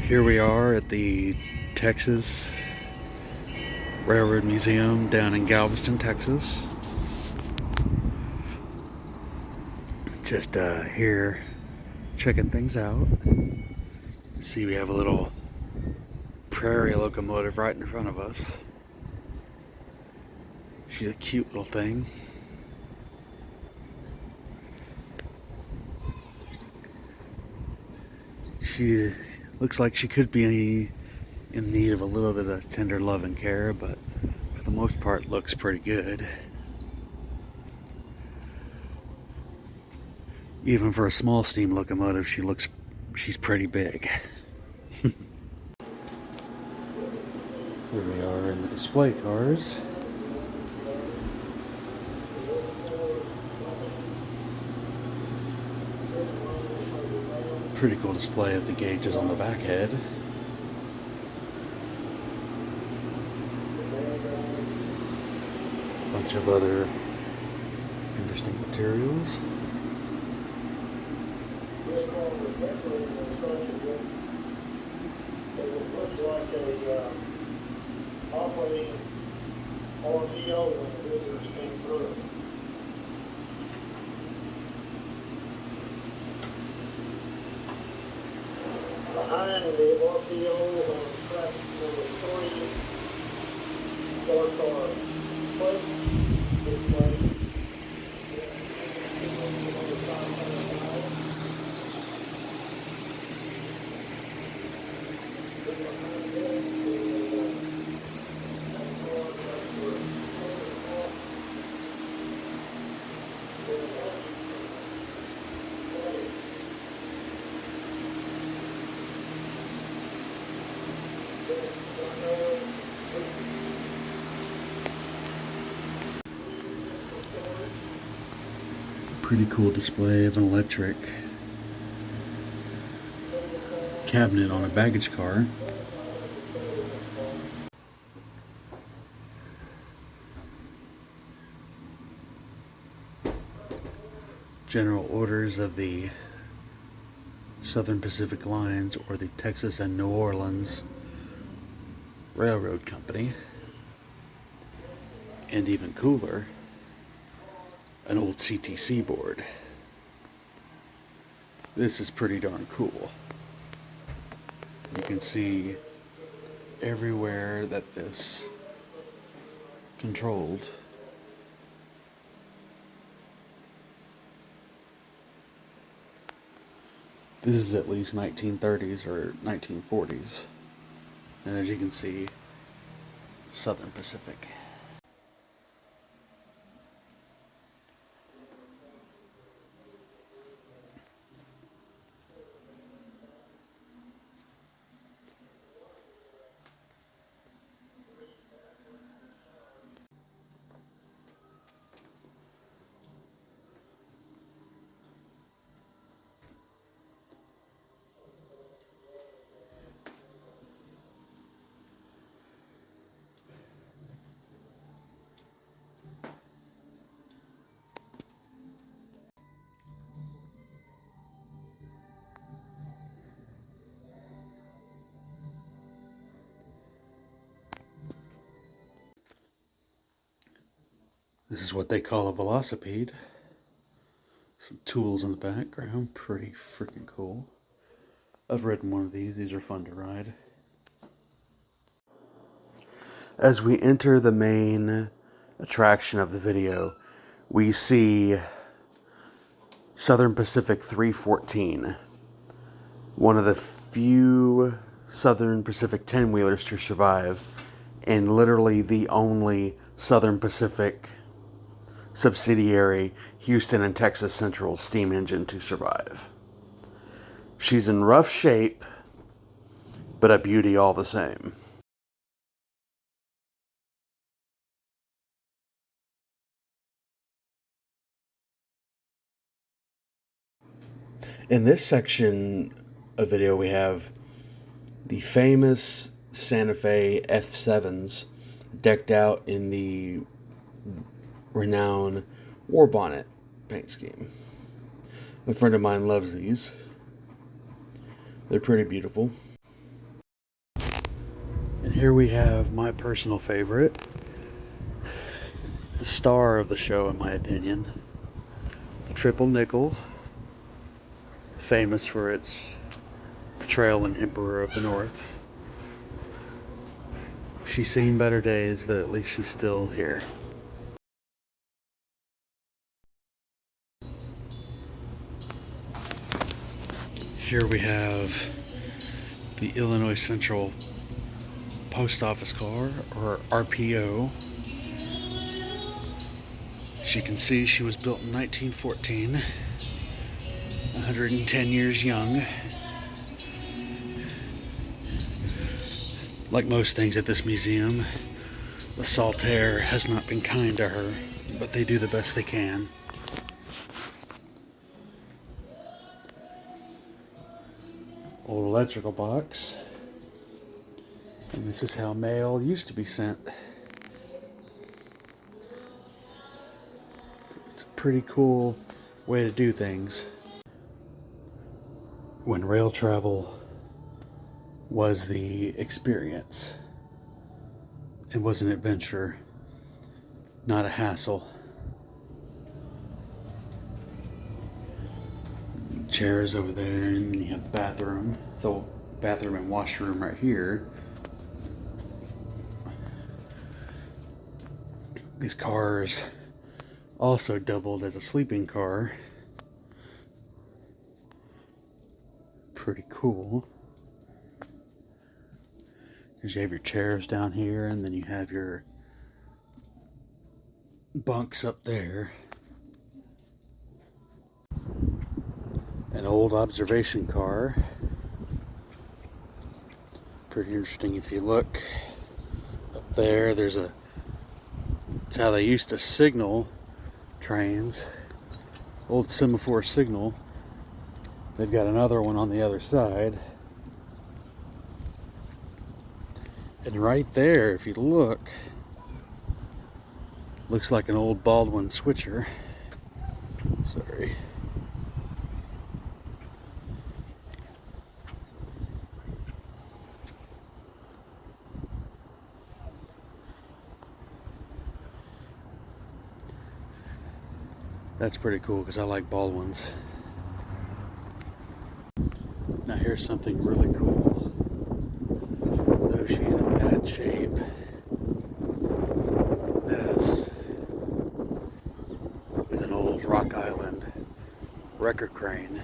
Here we are at the Texas Railroad Museum down in Galveston, Texas. Just here checking things out. See, we have a little prairie locomotive right in front of us. She's a cute little thing. She looks like she could be in need of a little bit of tender love and care, but for the most part looks pretty good. Even for a small steam locomotive, she's pretty big. Here we are in the display cars. Pretty cool display of the gauges on the back head. A bunch of other interesting materials. Operating ordeal when the visitors came through. Behind the ordeal on track number 3, four-car place display. Pretty cool display of an electric cabinet on a baggage car. General orders of the Southern Pacific Lines, or the Texas and New Orleans Railroad Company. And even cooler, an old CTC board. This is pretty darn cool. You can see everywhere that this controlled. This is at least 1930s or 1940s. And as you can see, Southern Pacific. This is what they call a velocipede. Some tools in the background, pretty freaking cool. I've ridden one of these. These are fun to ride. As we enter the main attraction of the video, we see Southern Pacific 314, one of the few Southern Pacific 10-wheelers to survive, and literally the only Southern Pacific subsidiary Houston and Texas Central steam engine to survive. She's in rough shape, but a beauty all the same. In this section of video, we have the famous Santa Fe F7s decked out in the renowned war bonnet paint scheme. A friend of mine loves these. They're pretty beautiful. Here we have my personal favorite, the star of the show in my opinion, the triple nickel, famous for its portrayal in Emperor of the North. She's seen better days, but at least she's still here. Here we have the Illinois Central Post Office car, or RPO. As you can see, she was built in 1914, 110 years young. Like most things at this museum, the salt air has not been kind to her, but they do the best they can. Old electrical box. And this is how mail used to be sent. It's a pretty cool way to do things. When rail travel was the experience. It was an adventure, not a hassle. Chairs over there, and then you have the bathroom and washroom right here. These cars also doubled as a sleeping car. Pretty cool. Because you have your chairs down here, and then you have your bunks up there. An old observation car. Pretty interesting if you look up there. It's how they used to signal trains. Old semaphore signal. They've got another one on the other side. And right there, if you look, looks like an old Baldwin switcher. Sorry. That's pretty cool because I like Baldwins. Now here's something really cool. Though she's in bad shape, this is an old Rock Island record crane.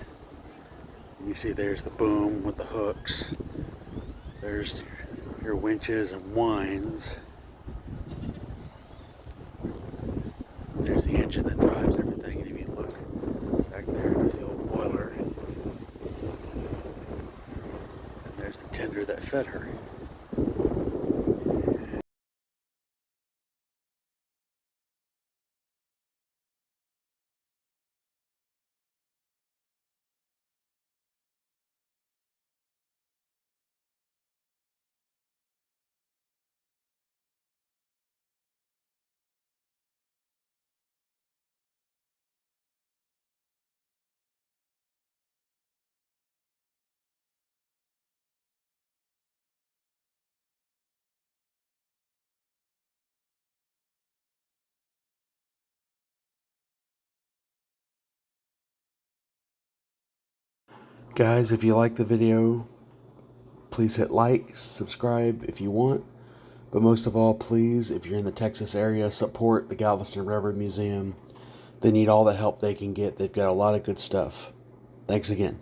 And you see there's the boom with the hooks. There's your winches and winds. There's the engine that drives everything, and if you look back there's the old boiler. And there's the tender that fed her. Guys, if you like the video, please hit like, subscribe if you want. But most of all, please, if you're in the Texas area, support the Galveston Railroad Museum. They need all the help they can get. They've got a lot of good stuff. Thanks again.